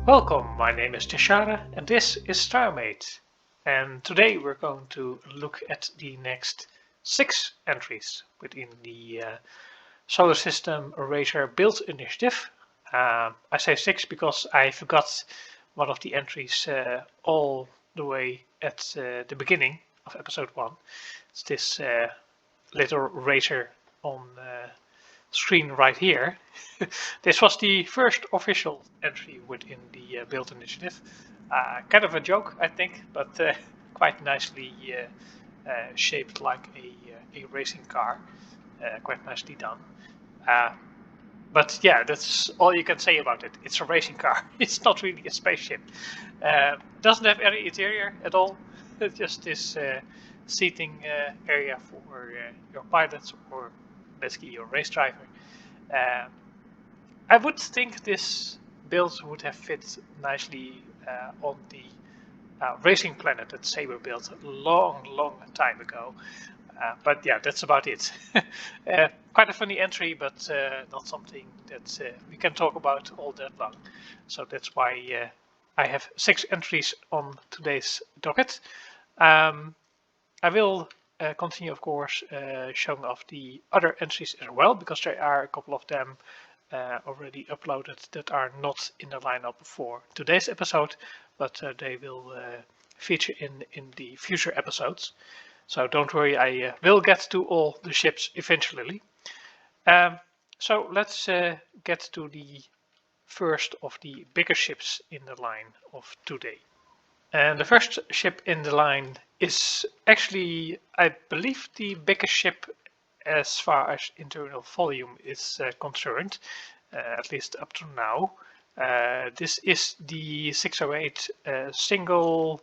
Welcome, my name is Tishara and this is StarMade. And today we're going to look at the next 6 entries within the Solar System Erasure Build Initiative. I say 6 because I forgot one of the entries all the way at the beginning of episode 1. It's this little razor on screen right here. This was the first official entry within the build initiative. Kind of a joke, I think, but quite nicely shaped like a racing car. Quite nicely done. But yeah, that's all you can say about it. It's a racing car. It's not really a spaceship. Doesn't have any interior at all. It's just this seating area for your pilots or basically your race driver. I would think this build would have fit nicely on the racing planet that Saber built a long time ago. But yeah, that's about it. Quite a funny entry, but not something that we can talk about all that long. So that's why I have 6 entries on today's docket. I will continue, of course, showing off the other entries as well, because there are a couple of them already uploaded that are not in the lineup for today's episode, but they will feature in the future episodes. So don't worry, I will get to all the ships eventually. So let's get to the first of the bigger ships in the line of today. And the first ship in the line is actually, I believe, the biggest ship as far as internal volume is concerned, at least up to now. This is the 608 single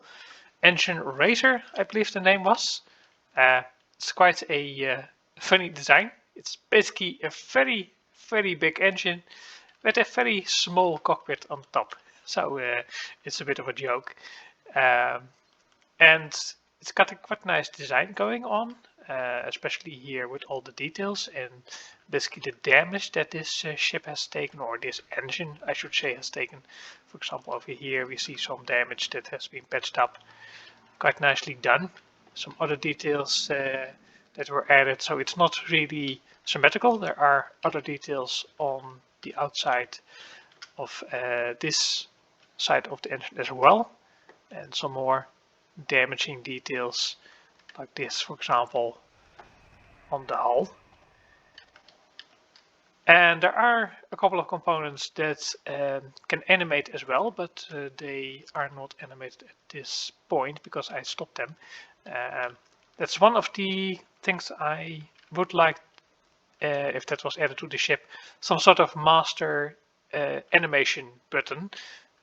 engine racer, I believe the name was. It's quite a funny design. It's basically a very big engine with a very small cockpit on top. So it's a bit of a joke. And it's got a quite nice design going on, especially here with all the details and basically the damage that this ship has taken, or this engine I should say has taken. For example, over here we see some damage that has been patched up. Quite nicely done. Some other details that were added, so it's not really symmetrical. There are other details on the outside of this side of the engine as well, and some more damaging details like this, for example, on the hull. And there are a couple of components that can animate as well, but they are not animated at this point because I stopped them. That's one of the things I would like, if that was added to the ship, some sort of master animation button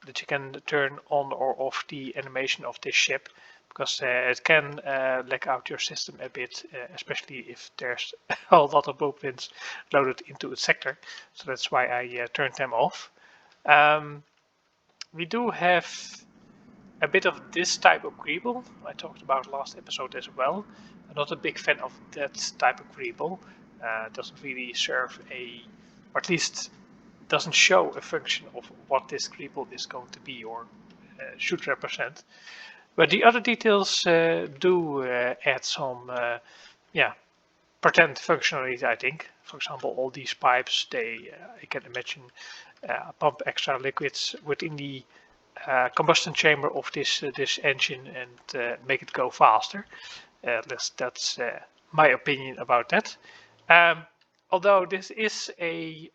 that you can turn on or off the animation of this ship, because it can lag out your system a bit, especially if there's a lot of blueprints loaded into its sector. So that's why I turned them off. We do have a bit of this type of greeble. I talked about last episode as well. I'm not a big fan of that type of greeble. It doesn't really serve or at least doesn't show a function of what this greeble is going to be or should represent. But the other details do add some pretend functionality, I think. For example, all these pipes, I can imagine pump extra liquids within the combustion chamber of this engine and make it go faster. That's my opinion about that. Although this is a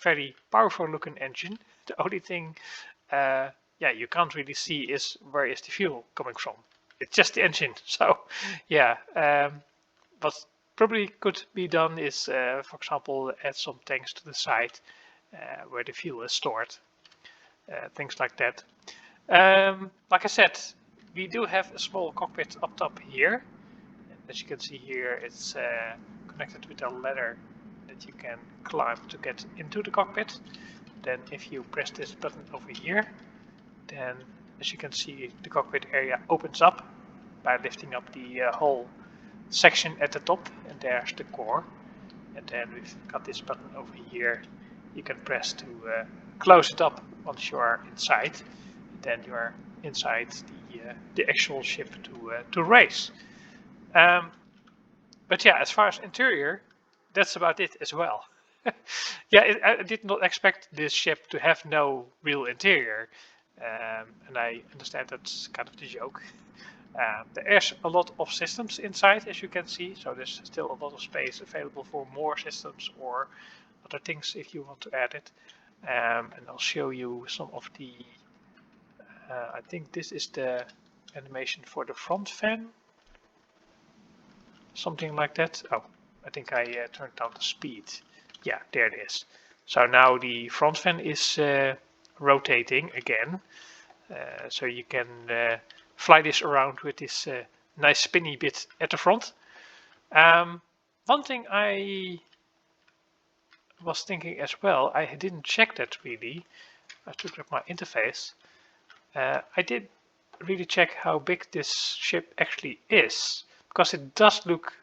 very powerful looking engine, the only thing you can't really see is where is the fuel coming from. It's just the engine. So yeah, what probably could be done is, for example, add some tanks to the side where the fuel is stored. Things like that. Like I said, we do have a small cockpit up top here. As you can see here, it's connected with a ladder that you can climb to get into the cockpit. Then if you press this button over here, then as you can see, the cockpit area opens up by lifting up the whole section at the top, and there's the core. And then we've got this button over here you can press to close it up once you are inside. Then you are inside the actual ship to race. But yeah, as far as interior, that's about it as well. Yeah, I did not expect this ship to have no real interior, and I understand that's kind of the joke. There's a lot of systems inside, as you can see, so there's still a lot of space available for more systems or other things if you want to add it. And I'll show you some of the, I think this is the animation for the front fan, something like that. Oh, I think I turned down the speed. Yeah, there it is. So now the front fan is rotating again, so you can fly this around with this nice spinny bit at the front. One thing I was thinking as well, I didn't check that really. I took up my interface. I did really check how big this ship actually is, because it does look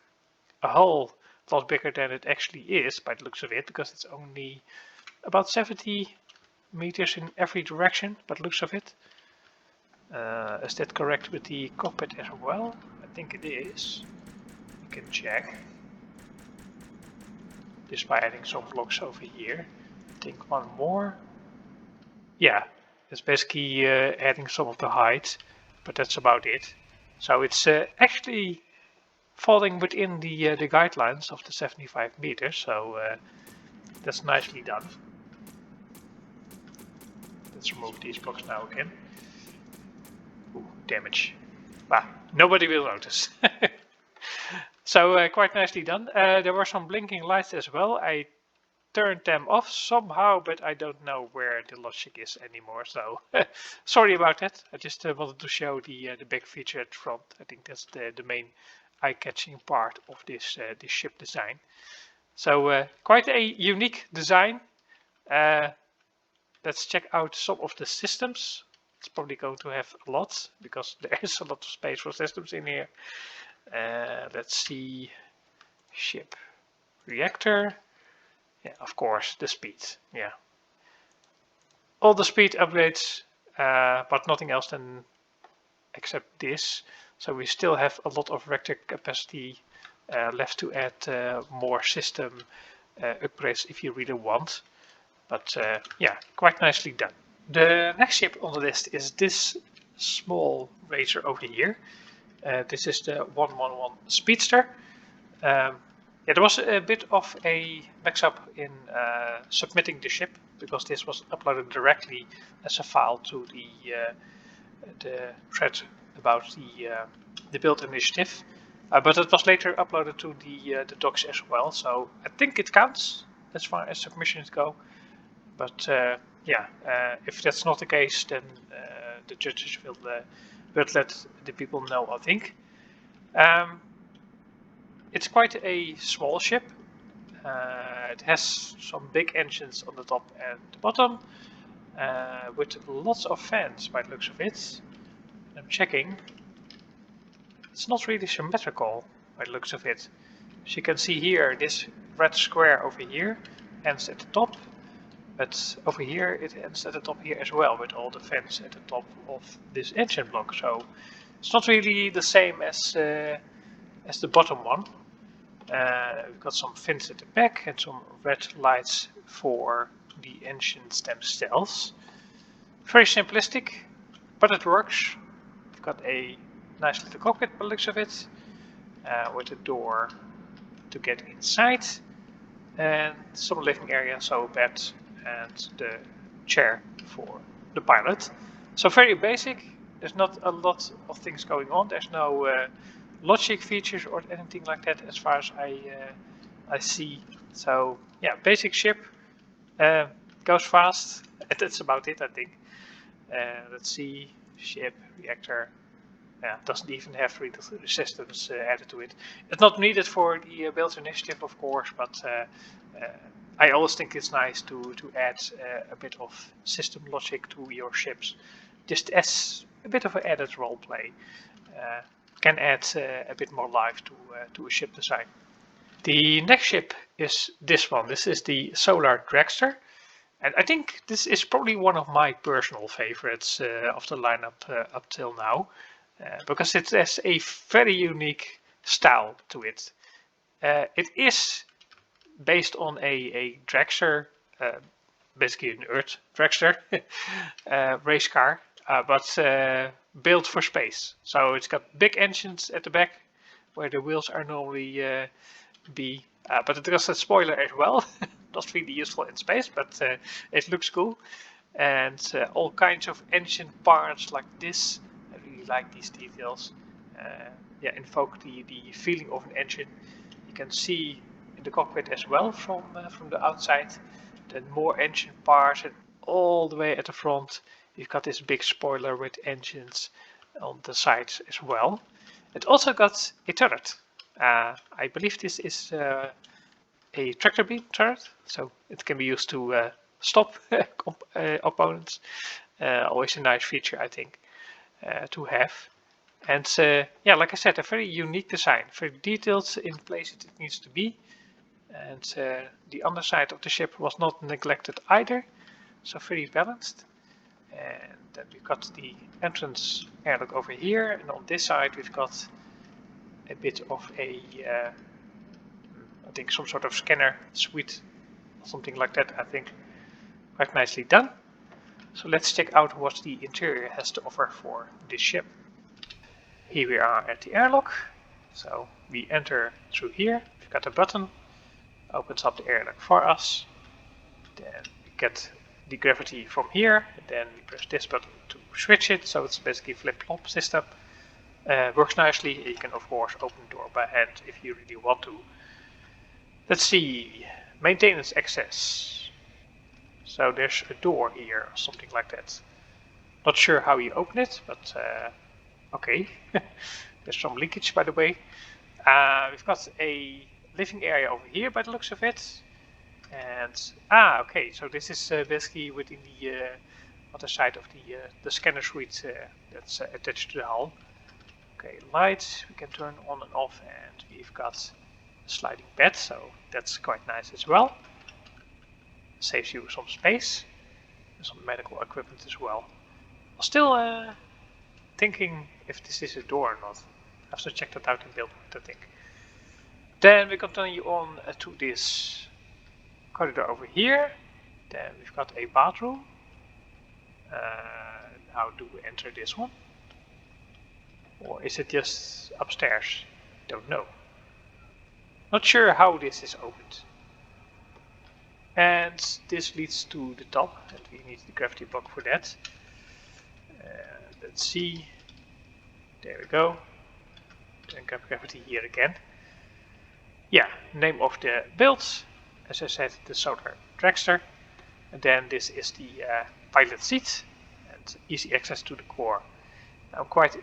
a whole lot bigger than it actually is by the looks of it, because it's only about 70 meters in every direction by the looks of it. Is that correct with the cockpit as well? I think it is. You can check just by adding some blocks over here. I think one more. Yeah, it's basically adding some of the height, but that's about it. So it's actually falling within the guidelines of the 75 meters, so that's nicely done. Let's remove these blocks now again. Ooh, damage. Bah, nobody will notice. So quite nicely done. There were some blinking lights as well. I turned them off somehow, but I don't know where the logic is anymore. So sorry about that. I just wanted to show the big feature at front. I think that's the main eye-catching part of this ship design. So quite a unique design. Let's check out some of the systems. It's probably going to have a lot because there is a lot of space for systems in here. Let's see, ship reactor. Yeah, of course, the speed. Yeah, all the speed upgrades, but nothing else than except this. So we still have a lot of reactor capacity left to add more system upgrades if you really want. But yeah, quite nicely done. The next ship on the list is this small racer over here. This is the 111 Speedster. Yeah, there was a bit of a mix-up in submitting the ship because this was uploaded directly as a file to the thread about the build initiative, but it was later uploaded to the docs as well. So I think it counts as far as submissions go. But yeah, if that's not the case, then the judges will let the people know, I think. It's quite a small ship. It has some big engines on the top and the bottom, with lots of fans by the looks of it. I'm checking. It's not really symmetrical by the looks of it. As you can see here, this red square over here ends at the top. But over here it ends at the top here as well, with all the fans at the top of this engine block. So it's not really the same as the bottom one. We've got some fins at the back and some red lights for the engines themselves. Very simplistic, but it works. We've got a nice little cockpit by the looks of it, with a door to get inside, and some living area, so a bed and the chair for the pilot. So very basic. There's not a lot of things going on. There's no logic features or anything like that as far as I see. So yeah, basic ship, goes fast, and that's about it, I think. Let's see, ship, reactor. Yeah, doesn't even have systems added to it. It's not needed for the build initiative, of course, but I always think it's nice to add a bit of system logic to your ships, just as a bit of an added role play. Can add a bit more life to a ship design. The next ship is this one. This is the Solar Dragster. And I think this is probably one of my personal favorites of the lineup up till now, because it has a very unique style to it. It is based on a dragster, basically an Earth dragster race car, but built for space. So it's got big engines at the back, where the wheels are normally be. But it does a spoiler as well. Not really useful in space, but it looks cool. And all kinds of engine parts like this. I really like these details. Yeah, invoke the feeling of an engine. You can see in the cockpit as well from the outside. Then more engine parts, and all the way at the front you've got this big spoiler with engines on the sides as well. It also got a turret. I believe this is a tractor beam turret, so it can be used to stop opponents. Always a nice feature, I think, to have. And yeah, like I said, a very unique design, very detailed in places it needs to be. And the underside of the ship was not neglected either, so very balanced. And then we've got the entrance airlock over here, and on this side we've got a bit of a I think some sort of scanner suite, something like that. I think quite nicely done. So let's check out what the interior has to offer for this ship. Here we are at the airlock. So we enter through here. We've got a button, opens up the airlock for us. Then we get the gravity from here. And then we press this button to switch it. So it's basically a flip-flop system. Works nicely. You can of course open the door by hand if you really want to. Let's see, maintenance access. So there's a door here, something like that. Not sure how you open it, but okay. There's some leakage, by the way. We've got a living area over here by the looks of it. And, okay, so this is basically within the other side of the scanner suite that's attached to the hull. Okay, lights we can turn on and off, and we've got sliding bed, so that's quite nice as well. Saves you some space and some medical equipment as well. I'm still thinking if this is a door or not. I have to check that out in build mode, I think. Then we continue on to this corridor over here. Then we've got a bathroom. How do we enter this one? Or is it just upstairs? Don't know. Not sure how this is opened. And this leads to the top, and we need the gravity block for that. Let's see. There we go. Then grab gravity here again. Yeah, name of the build. As I said, the Solar Dragster. And then this is the pilot seat and easy access to the core. I'm quite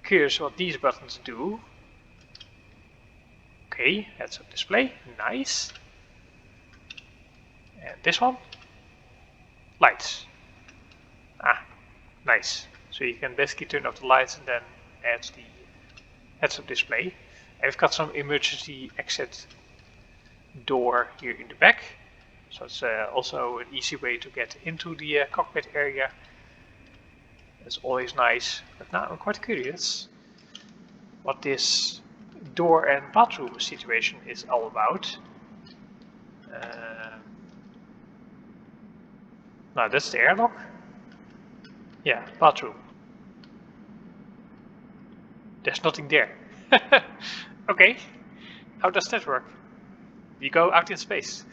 curious what these buttons do. Okay, heads-up display, nice. And this one, lights. Nice. So you can basically turn off the lights and then add the heads-up display. And we've got some emergency exit door here in the back. So it's also an easy way to get into the cockpit area. That's always nice. But now I'm quite curious what this door and bathroom situation is all about. Now that's the airlock. Yeah, bathroom. There's nothing there. Okay, how does that work? You go out in space.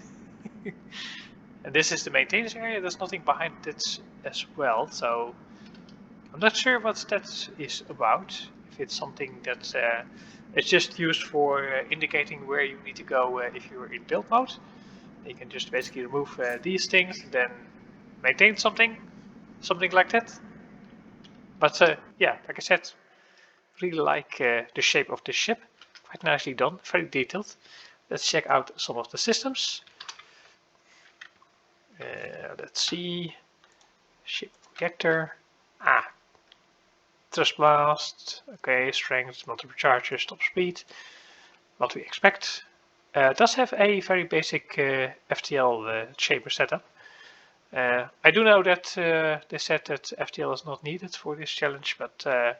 And this is the maintenance area. There's nothing behind it as well, so I'm not sure what that is about. If it's something that it's just used for indicating where you need to go if you're in build mode. You can just basically remove these things, then maintain something like that. But yeah, like I said, really like the shape of the ship. Quite nicely done, very detailed. Let's check out some of the systems. Let's see. Ship projector. Thrust blast. Okay, strength, multiple charges, top speed. What we expect. It does have a very basic FTL chamber setup. I do know that they said that FTL is not needed for this challenge, but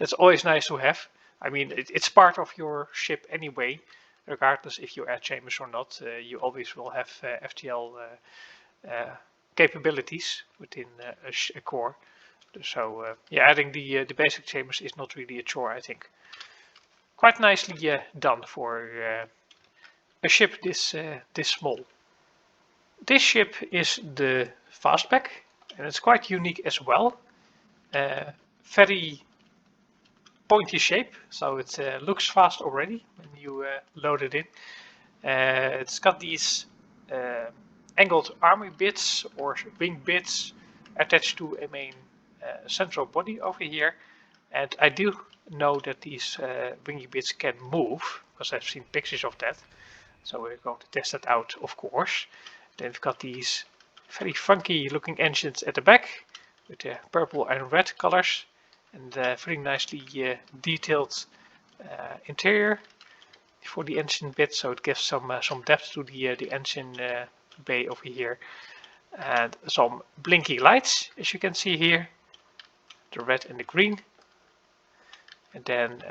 it's always nice to have. I mean, it's part of your ship anyway, regardless if you add chambers or not. You always will have FTL capabilities within a core. So yeah, adding the basic chambers is not really a chore, I think. Quite nicely done for a ship this small. This ship is the Fastback, and it's quite unique as well. Very pointy shape, so it looks fast already when you load it in. It's got these angled army bits or wing bits attached to a main central body over here, and I do know that these wingy bits can move because I've seen pictures of that, so we're going to test that out, of course. Then we've got these very funky looking engines at the back with the purple and red colors, and very nicely detailed interior for the engine bit, so it gives some depth to the engine bay over here. And some blinky lights, as you can see here, the red and the green. And then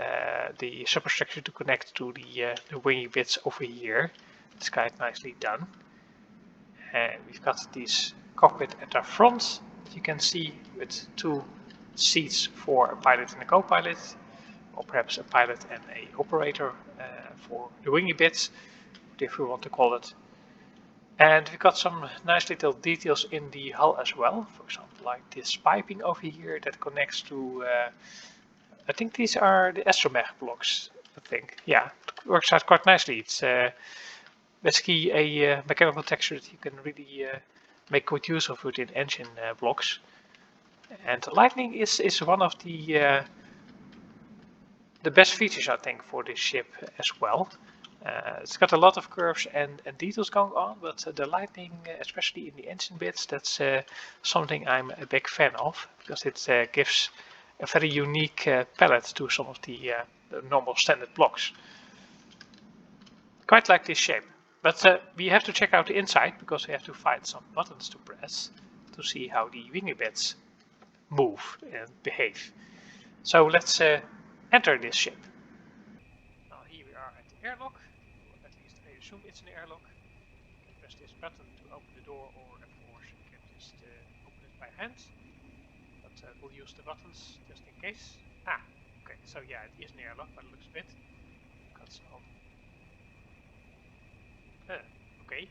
the superstructure to connect to the wingy bits over here. It's quite nicely done. And we've got this cockpit at the front, that you can see, with two seats for a pilot and a co-pilot, or perhaps a pilot and a operator for the wingy bits, if we want to call it. And we've got some nice little details in the hull as well. For example, like this piping over here that connects to, I think these are the StarMade blocks, I think. Yeah, it works out quite nicely. It's basically a mechanical texture that you can really make good use of within engine blocks. And the lightning is one of the best features, I think, for this ship as well. It's got a lot of curves and details going on, but the lighting, especially in the engine bits, that's something I'm a big fan of, because it gives a very unique palette to some of the normal standard blocks. Quite like this shape. But we have to check out the inside, because we have to find some buttons to press to see how the wingy bits move and behave. So let's enter this ship. Now here we are at the airlock. At least I assume it's an airlock. You can press this button to open the door, or of course you can just open it by hand. But we'll use the buttons just in case. Ah, okay, so yeah, it is an airlock by the looks of it. Got some. Okay,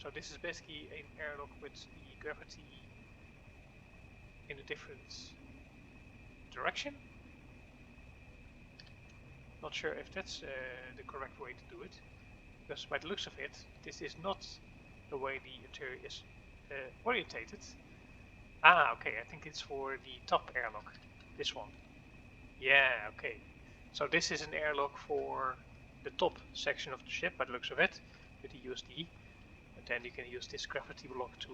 so this is basically an airlock with the gravity in a different direction. Not sure if that's the correct way to do it, because by the looks of it, this is not the way the interior is orientated. Ah, okay, I think it's for the top airlock, this one. Yeah, okay. So this is an airlock for the top section of the ship, by the looks of it, with the USD. And then you can use this gravity block to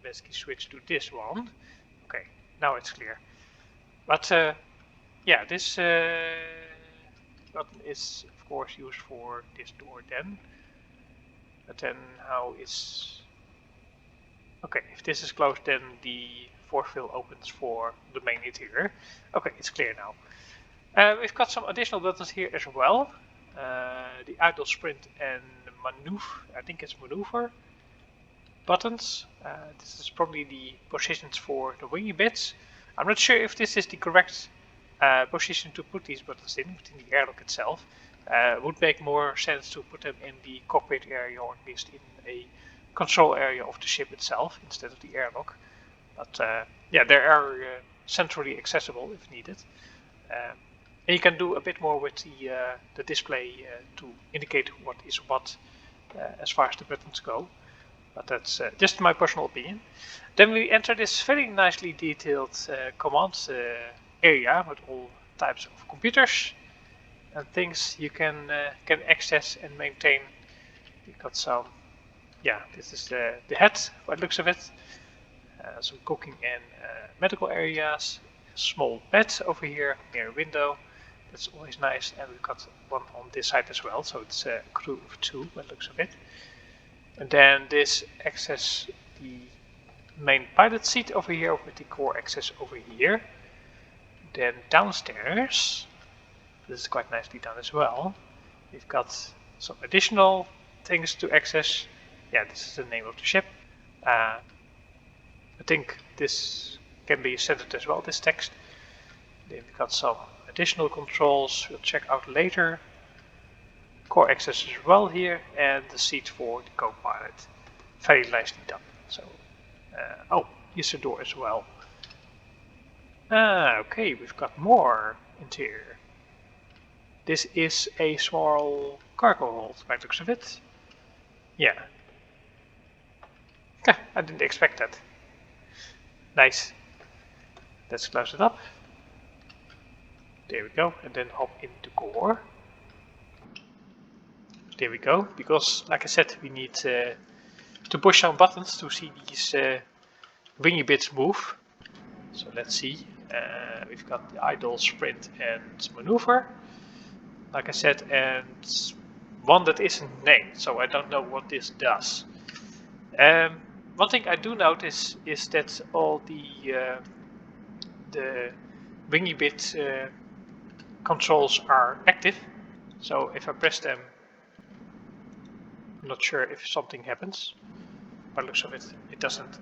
basically switch to this one. Okay, now it's clear. But yeah, this button is of course used for this door then. But then how is... Okay, if this is closed, then the fourth fill opens for the main interior. Okay, it's clear now. We've got some additional buttons here as well. The idle, sprint and maneuver, I think it's maneuver buttons. This is probably the positions for the wingy bits. I'm not sure if this is the correct position to put these buttons in within the airlock itself. Would make more sense to put them in the cockpit area, or at least in a control area of the ship itself instead of the airlock. But yeah, they are centrally accessible if needed. And you can do a bit more with the display to indicate what is what as far as the buttons go. But that's just my personal opinion. Then we enter this very nicely detailed command area with all types of computers and things you can access and maintain. We got some, yeah, this is the head, by the looks of it. Some cooking and medical areas. A small bed over here near a window. That's always nice. And we've got one on this side as well, so it's a crew of two by the looks of it. And then this access the main pilot seat over here with the core access over here. Then downstairs, this is quite nicely done as well. We've got some additional things to access. Yeah, this is the name of the ship. I think this can be centered as well, this text. Then we've got some additional controls we'll check out later. Core access as well here, and the seat for the co-pilot. Very nicely done. So, oh, here's the door as well. Okay, we've got more interior. This is a small cargo hold by the looks of it. Yeah. I didn't expect that. Nice. Let's close it up. There we go, and then hop into core. There we go, because like I said, we need to push some buttons to see these wingy bits move. So let's see. We've got the idle, sprint, and maneuver. Like I said, and one that isn't named, so I don't know what this does. One thing I do notice is that all the wingy bit controls are active. So if I press them, I'm not sure if something happens. By the looks of it, it doesn't.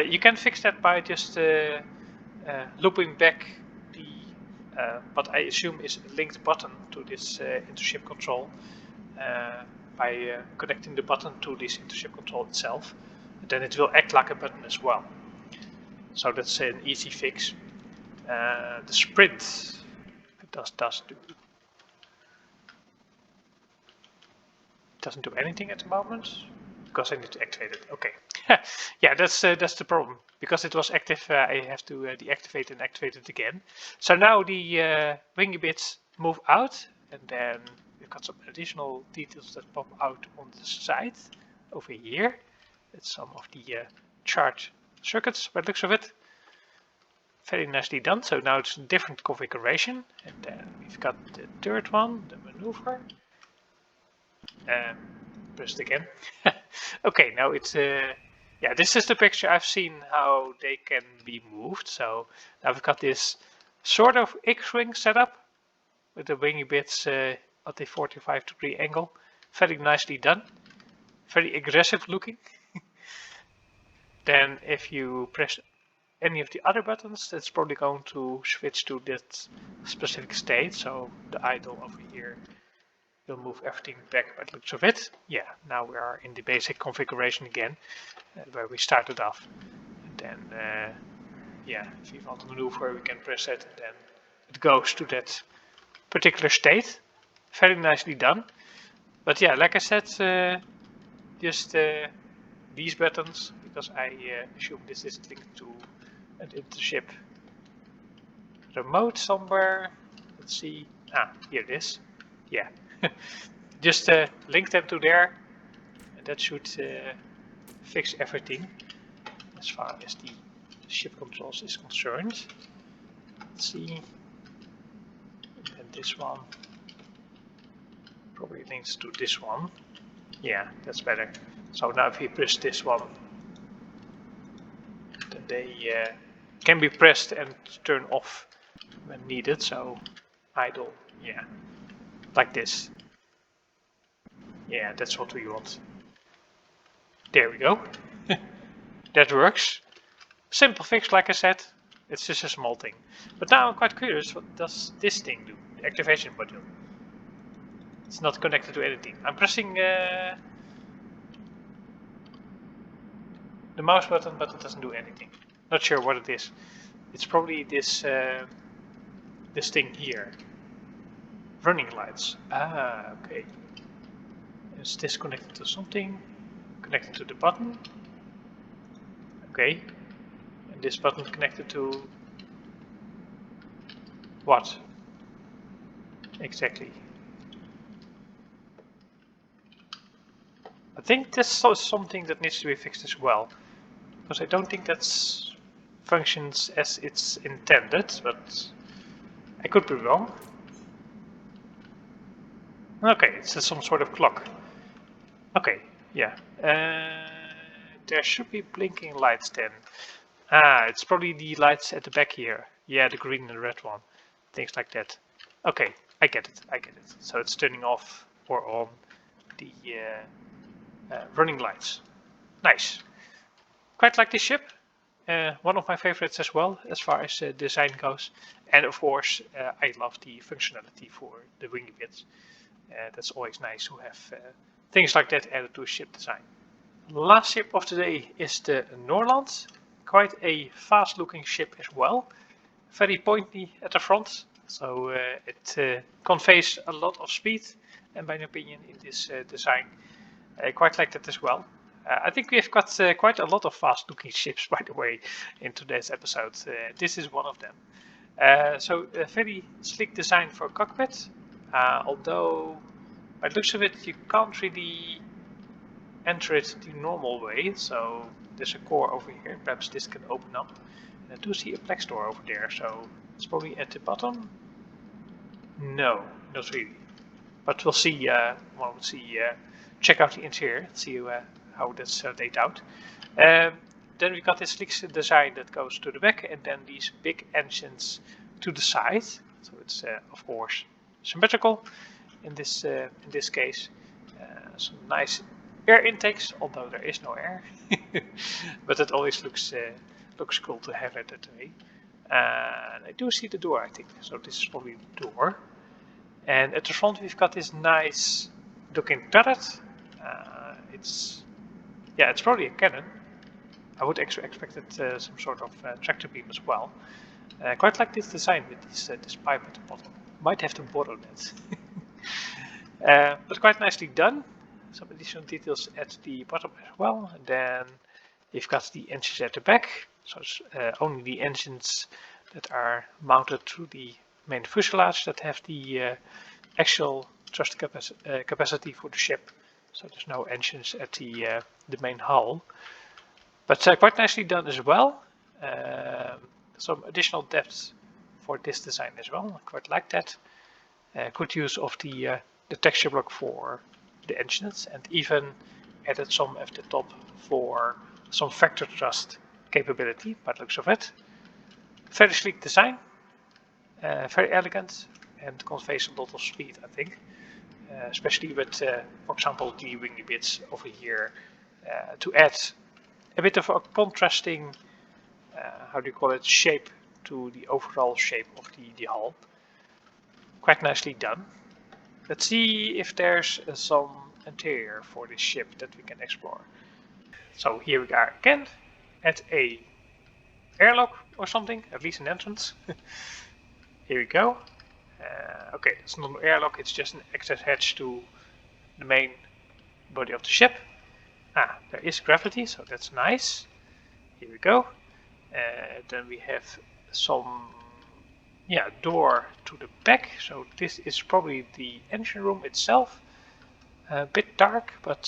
You can fix that by just looping back the what I assume is a linked button to this intership control by connecting the button to this intership control itself. And then it will act like a button as well. So that's an easy fix. The sprint doesn't do anything at the moment because I need to activate it. Okay, yeah, that's the problem. Because it was active, I have to deactivate and activate it again. So now the wingy bits move out, and then we've got some additional details that pop out on the side over here. It's some of the chart circuits by the looks of it. Very nicely done. So now it's a different configuration, and then we've got the third one, the maneuver. Press it again. Okay, now it's yeah, this is the picture I've seen how they can be moved. So now we've got this sort of X-wing setup with the wingy bits at a 45-degree angle. Very nicely done. Very aggressive looking. Then if you press any of the other buttons, that's probably going to switch to that specific state. So the idle over here will move everything back by the looks of it. Yeah, now we are in the basic configuration again, where we started off. And then, yeah, if we want to maneuver, we can press it, and then it goes to that particular state. Very nicely done. But yeah, like I said, just these buttons, because I assume this is linked to an intership remote somewhere. Let's see. Ah, here it is. Yeah. Just link them to there, and that should fix everything as far as the ship controls is concerned. Let's see. And this one probably links to this one. Yeah, that's better. So now if we press this one, then they can be pressed and turn off when needed. So idle, yeah. Like this. Yeah, that's what we want. There we go. That works. Simple fix, like I said. It's just a small thing. But now I'm quite curious, what does this thing do? The activation module. It's not connected to anything. I'm pressing the mouse button, but it doesn't do anything. Not sure what it is. It's probably this this thing here. Running lights. Ah, okay. Is this connected to something? Connected to the button? Okay. And this button connected to what? Exactly. I think that's something that needs to be fixed as well. Because I don't think that functions as it's intended, but I could be wrong. Okay, it's some sort of clock. Okay, yeah. there should be blinking lights then. Ah, it's probably the lights at the back here. Yeah, the green and the red one. Things like that. Okay, I get it, I get it. So it's turning off or on the running lights. Nice. Quite like this ship. One of my favorites as well, as far as design goes. And of course, I love the functionality for the wing bits. That's always nice to have things like that added to a ship design. Last ship of the day is the Norlands. Quite a fast looking ship as well. Very pointy at the front, so it conveys a lot of speed, and my opinion in this design. I quite like that as well. I think we've got quite a lot of fast looking ships, by the way, in today's episode. This is one of them. So a very sleek design for a cockpit, although by the looks of it you can't really enter it the normal way, so there's a core over here, perhaps this can open up. And I do see a flex door over there, so it's probably at the bottom. No, not really. But we'll see, check out the interior, see how that's laid out. Then we got this sleek design that goes to the back, and then these big engines to the side. So it's of course symmetrical in this case. Some nice air intakes, although there is no air, but it always looks cool to have it that way. And I do see the door, I think, so this is probably the door. And at the front we've got this nice looking turret. It's probably a cannon. I would actually expect some sort of tractor beam as well. Quite like this design with this pipe at the bottom. Might have to borrow that. But quite nicely done. Some additional details at the bottom as well. And then you've got the engines at the back. So it's only the engines that are mounted to the main fuselage that have the actual thrust capacity for the ship. So there's no engines at the main hull. But quite nicely done as well. Some additional depth for this design as well. I quite like that. Good use of the texture block for the engines, and even added some at the top for some vector thrust capability by the looks of it. Very sleek design, very elegant, and conveys a lot of speed, I think. Especially with, for example, the wingy bits over here, to add a bit of a contrasting, shape to the overall shape of the hull. Quite nicely done. Let's see if there's some interior for this ship that we can explore. So here we are again at a airlock or something, at least an entrance. Here we go. Okay, it's not an airlock, it's just an access hatch to the main body of the ship. Ah, there is gravity, so that's nice. Here we go. Then we have some door to the back, so this is probably the engine room itself. A bit dark, but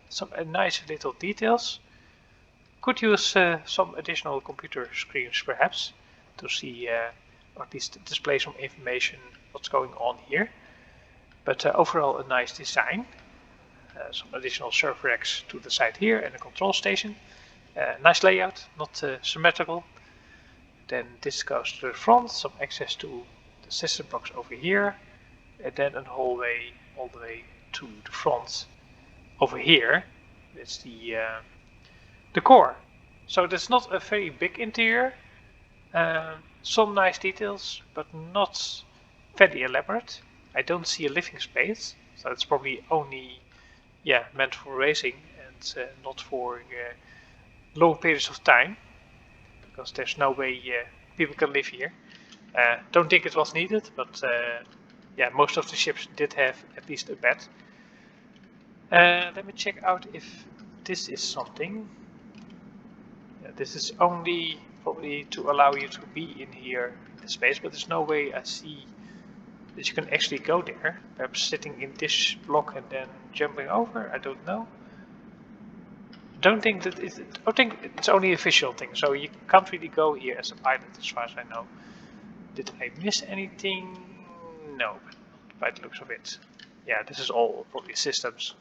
some nice little details. Could use some additional computer screens perhaps to see or at least display some information what's going on here. But overall a nice design. Some additional server racks to the side here and a control station. Nice layout, not symmetrical. Then this goes to the front, some access to the system box over here, and then a hallway all the way to the front over here. It's the core. So that's not a very big interior. Some nice details, but not very elaborate. I don't see a living space, so it's probably only meant for racing and not for long periods of time, because there's no way people can live here. Don't think it was needed, but most of the ships did have at least a bed. Let me check out if this is something. This is only probably to allow you to be in here in the space, but there's no way I see that you can actually go there. Perhaps sitting in this block and then jumping over, I don't know. I think it's only a visual thing, so you can't really go here as a pilot as far as I know. Did I miss anything? No, by the looks of it. Yeah, this is all probably systems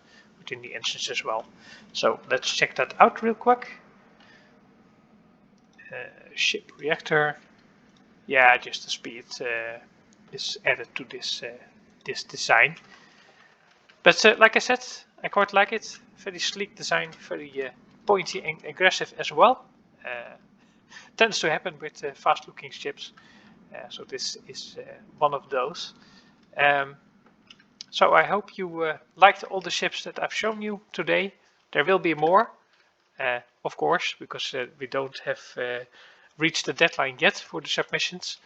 between the engines as well. So let's check that out real quick. Ship reactor. Yeah, just the speed is added to this this design. But like I said, I quite like it. Very sleek design, very pointy and aggressive as well. Tends to happen with fast-looking ships. So this is one of those. So I hope you liked all the ships that I've shown you today. There will be more, of course, because we don't have reached the deadline yet for the submissions.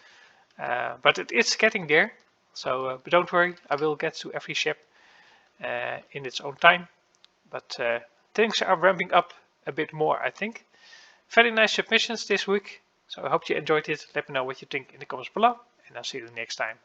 But it is getting there. So but don't worry, I will get to every ship in its own time. But things are ramping up a bit more, I think. Very nice submissions this week. So I hope you enjoyed it. Let me know what you think in the comments below. And I'll see you next time.